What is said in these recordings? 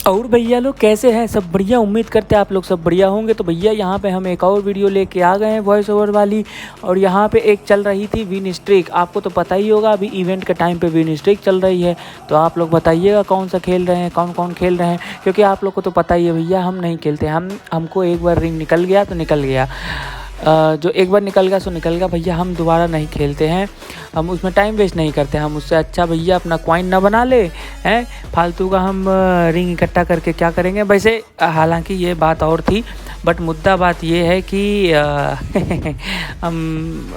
और भैया लोग कैसे हैं? सब बढ़िया। उम्मीद करते हैं आप लोग सब बढ़िया होंगे। तो भैया यहाँ पे हम एक और वीडियो लेके आ गए हैं वॉइस ओवर वाली। और यहाँ पे एक चल रही थी विन स्ट्रीक। आपको तो पता ही होगा अभी इवेंट के टाइम पे विन स्ट्रीक चल रही है। तो आप लोग बताइएगा कौन सा खेल रहे हैं, कौन कौन खेल रहे हैं, क्योंकि आप लोग को तो पता ही है भैया हम नहीं खेलते। हमको एक बार रिंग निकल गया तो निकल गया। जो एक बार निकल गया सो निकल गया भैया। हम दोबारा नहीं खेलते हैं, हम उसमें टाइम वेस्ट नहीं करते। हम उससे अच्छा भैया अपना कॉइन ना बना ले हैं फालतू का। हम रिंग इकट्ठा करके क्या करेंगे। वैसे हालांकि ये बात और थी, बट मुद्दा बात ये है कि हम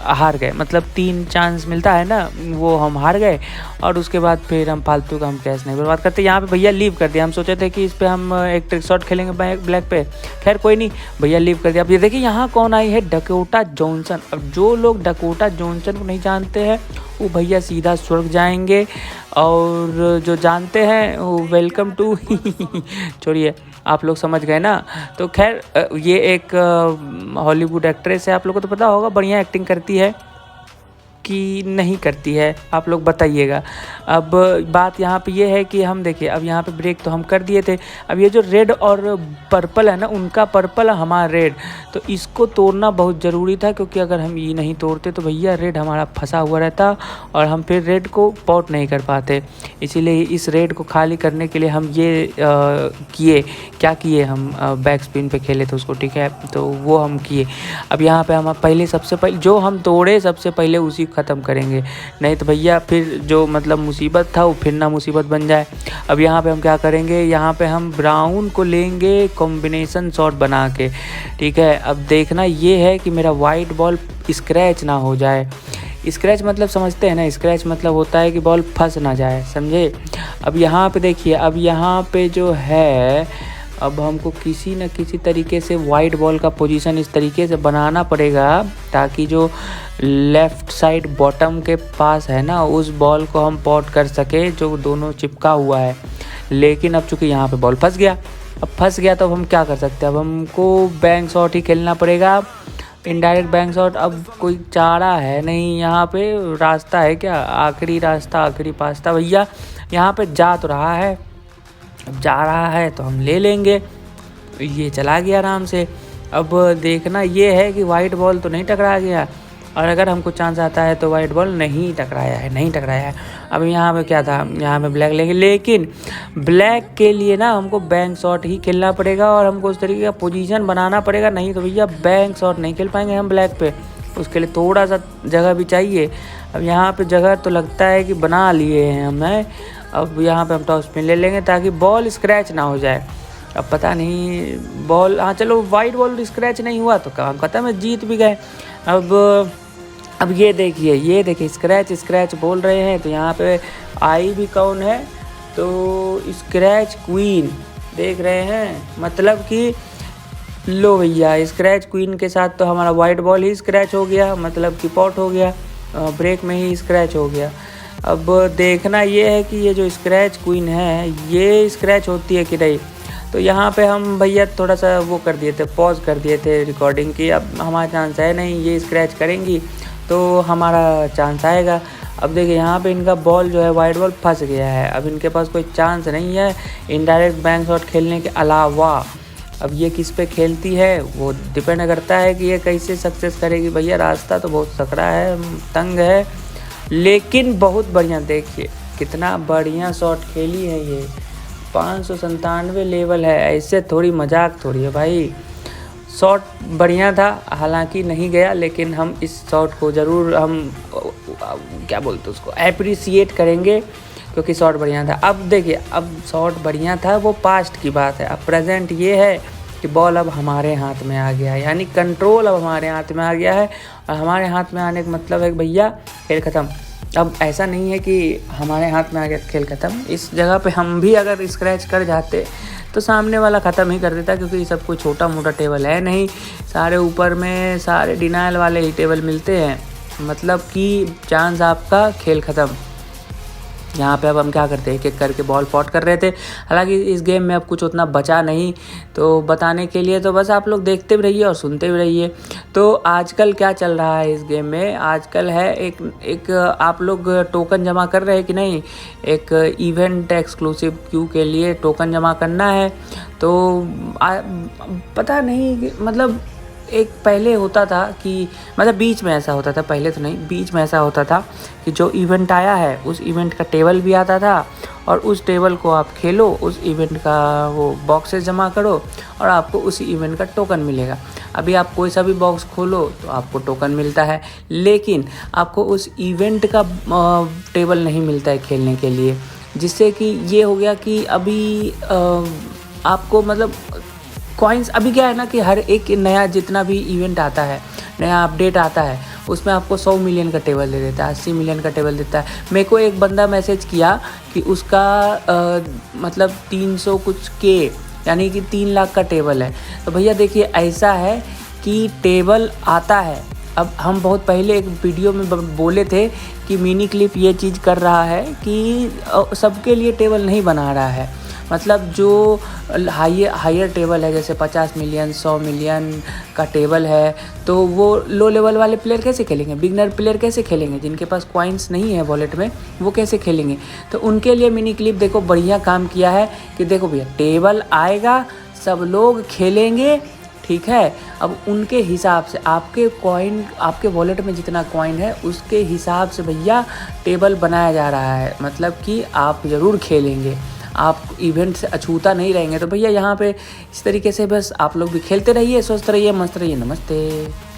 हार गए। मतलब 3 चांस मिलता है ना, वो हम हार गए। और उसके बाद फिर हम फालतू का हम कैश नहीं बर्बाद करते। यहाँ पे भैया लीव कर दिया। हम सोचे थे कि इस पे हम एक ट्रिक शॉट खेलेंगे ब्लैक पे, खैर कोई नहीं, भैया लीव कर दिया। अब ये देखिए यहाँ कौन आई है, डकोटा जॉनसन। अब जो लोग डकोटा जॉनसन को नहीं जानते हैं वो भैया सीधा स्वर्ग जाएंगे, और जो जानते हैं वो वेलकम टू छोड़िए, आप लोग समझ गए ना। तो खैर ये एक हॉलीवुड एक्ट्रेस है, आप लोग को तो पता होगा, बढ़िया एक्टिंग करती है कि नहीं करती है, आप लोग बताइएगा। अब बात यहाँ पे ये है कि हम देखिए, अब यहाँ पे ब्रेक तो हम कर दिए थे। अब ये जो रेड और पर्पल है ना, उनका पर्पल हमारा रेड, तो इसको तोड़ना बहुत ज़रूरी था, क्योंकि अगर हम ये नहीं तोड़ते तो भैया रेड हमारा फंसा हुआ रहता और हम फिर रेड को पॉट नहीं कर पाते। इसीलिए इस रेड को खाली करने के लिए हम ये किए, हम बैक स्पिन पे खेले थे उसको, ठीक है, तो वो हम किए। अब यहाँ पे हम पहले सबसे पहले जो हम तोड़े सबसे पहले उसी ख़त्म करेंगे, नहीं तो भैया फिर जो मतलब मुसीबत था वो फिर ना मुसीबत बन जाए। अब यहाँ पे हम क्या करेंगे, यहाँ पे हम ब्राउन को लेंगे कॉम्बिनेशन शॉट बना के, ठीक है। अब देखना ये है कि मेरा वाइट बॉल स्क्रैच ना हो जाए। स्क्रैच मतलब समझते हैं ना, स्क्रैच मतलब होता है कि बॉल फंस ना जाए, समझे। अब यहाँ पे देखिए, अब यहाँ पे जो है, अब हमको किसी न किसी तरीके से वाइट बॉल का पोजीशन इस तरीके से बनाना पड़ेगा ताकि जो लेफ़्ट साइड बॉटम के पास है ना, उस बॉल को हम पॉट कर सके जो दोनों चिपका हुआ है। लेकिन अब चूँकि यहाँ पे बॉल फंस गया, अब फंस गया तो अब हम क्या कर सकते हैं, अब हमको बैंक शॉट ही खेलना पड़ेगा, इनडायरेक्ट बैंक शॉट। अब कोई चारा है नहीं यहाँ पे, रास्ता है क्या, आखिरी रास्ता, आखिरी पास्ता भैया। यहाँ पे जा तो रहा है, अब जा रहा है तो हम ले लेंगे। ये चला गया आराम से। अब देखना ये है कि वाइट बॉल तो नहीं टकरा गया, और अगर हमको चांस आता है तो वाइट बॉल नहीं टकराया है। अब यहाँ पे क्या था, यहाँ पे ब्लैक लेंगे, लेकिन ब्लैक के लिए ना हमको बैंक शॉट ही खेलना पड़ेगा और हमको उस तरीके का पोजीशन बनाना पड़ेगा, नहीं तो भैया बैंक शॉट नहीं खेल पाएंगे हम ब्लैक पे। उसके लिए थोड़ा सा जगह भी चाहिए। अब यहाँ पे जगह तो लगता है कि बना लिए हैं हमने। अब यहाँ पे हम टॉस पिन ले लेंगे ताकि बॉल स्क्रैच ना हो जाए। अब पता नहीं बॉल, हाँ चलो वाइट बॉल स्क्रैच नहीं हुआ तो काम खत्म है, जीत भी गए। अब ये देखिए स्क्रैच बोल रहे हैं, तो यहाँ पे आई भी कौन है, तो स्क्रैच क्वीन देख रहे हैं, मतलब कि लो भैया स्क्रैच क्वीन के साथ तो हमारा वाइट बॉल ही स्क्रैच हो गया, मतलब कि पॉट हो गया, ब्रेक में ही स्क्रैच हो गया। अब देखना ये है कि ये जो स्क्रैच क्वीन है ये स्क्रैच होती है कि नहीं। तो यहाँ पे हम भैया थोड़ा सा वो कर दिए थे, पॉज कर दिए थे रिकॉर्डिंग की। अब हमारा चांस है नहीं, ये स्क्रैच करेंगी तो हमारा चांस आएगा। अब देखिए यहाँ पे इनका बॉल जो है वाइट बॉल फंस गया है, अब इनके पास कोई चांस नहीं है इनडायरेक्ट बैंक शॉट खेलने के अलावा। अब ये किस पे खेलती है वो डिपेंड करता है कि ये कैसे सक्सेस करेगी। भैया रास्ता तो बहुत सकड़ा है, तंग है, लेकिन बहुत बढ़िया। देखिए कितना बढ़िया शॉट खेली है ये, 597 लेवल है, ऐसे थोड़ी मजाक थोड़ी है भाई। शॉट बढ़िया था, हालांकि नहीं गया, लेकिन हम इस शॉट को ज़रूर हम क्या बोलते उसको एप्रिसिएट करेंगे, क्योंकि शॉट बढ़िया था। अब देखिए, अब शॉट बढ़िया था वो पास्ट की बात है, अब प्रेजेंट ये है कि बॉल अब हमारे हाथ में आ गया है, यानी कंट्रोल अब हमारे हाथ में आ गया है। और हमारे हाथ में आने का मतलब है कि भैया खेल ख़त्म। अब ऐसा नहीं है कि हमारे हाथ में आ गया खेल ख़त्म, इस जगह पे हम भी अगर स्क्रैच कर जाते तो सामने वाला ख़त्म ही कर देता, क्योंकि ये सब कोई छोटा मोटा टेबल है नहीं, सारे ऊपर में सारे डिनाइल वाले ही टेबल मिलते हैं, मतलब कि चांस आपका खेल ख़त्म। यहाँ पे अब हम क्या करते हैं, एक एक करके बॉल फॉट कर रहे थे। हालांकि इस गेम में अब कुछ उतना बचा नहीं, तो बताने के लिए तो बस आप लोग देखते भी रहिए और सुनते भी रहिए। तो आजकल क्या चल रहा है इस गेम में, आजकल है एक आप लोग टोकन जमा कर रहे हैं कि नहीं, एक इवेंट एक्सक्लूसिव क्यू के लिए टोकन जमा करना है। तो पता नहीं, मतलब एक पहले होता था कि मतलब बीच में ऐसा होता था, पहले तो नहीं, बीच में ऐसा होता था कि जो इवेंट आया है उस इवेंट का टेबल भी आता था और उस टेबल को आप खेलो, उस इवेंट का वो बॉक्सेस जमा करो और आपको उसी इवेंट का टोकन मिलेगा। अभी आप कोई सा भी बॉक्स खोलो तो आपको टोकन मिलता है, लेकिन आपको उस इवेंट का टेबल नहीं मिलता है खेलने के लिए। जिससे कि ये हो गया कि अभी आपको मतलब कॉइन्स, अभी क्या है ना कि हर एक नया जितना भी इवेंट आता है, नया अपडेट आता है, उसमें आपको 100 मिलियन का टेबल दे देता है, 80 मिलियन का टेबल देता है। मेरे को एक बंदा मैसेज किया कि उसका मतलब 300 कुछ के यानी कि 3 लाख का टेबल है। तो भैया देखिए ऐसा है कि टेबल आता है। अब हम बहुत पहले एक वीडियो में बोले थे कि मिनी क्लिप ये चीज़ कर रहा है कि सबके लिए टेबल नहीं बना रहा है। मतलब जो हायर टेबल है, जैसे 50 मिलियन 100 मिलियन का टेबल है, तो वो लो लेवल वाले प्लेयर कैसे खेलेंगे, बिगनर प्लेयर कैसे खेलेंगे, जिनके पास कॉइन्स नहीं है वॉलेट में, वो कैसे खेलेंगे। तो उनके लिए मिनी क्लिप देखो बढ़िया काम किया है कि देखो भैया टेबल आएगा, सब लोग खेलेंगे, ठीक है। अब उनके हिसाब से आपके कॉइन, आपके वॉलेट में जितना कॉइन है उसके हिसाब से भैया टेबल बनाया जा रहा है। मतलब कि आप ज़रूर खेलेंगे, आप इवेंट से अछूता नहीं रहेंगे। तो भैया यहाँ पे इस तरीके से बस आप लोग भी खेलते रहिए, स्वस्थ रहिए, मस्त रहिए। नमस्ते।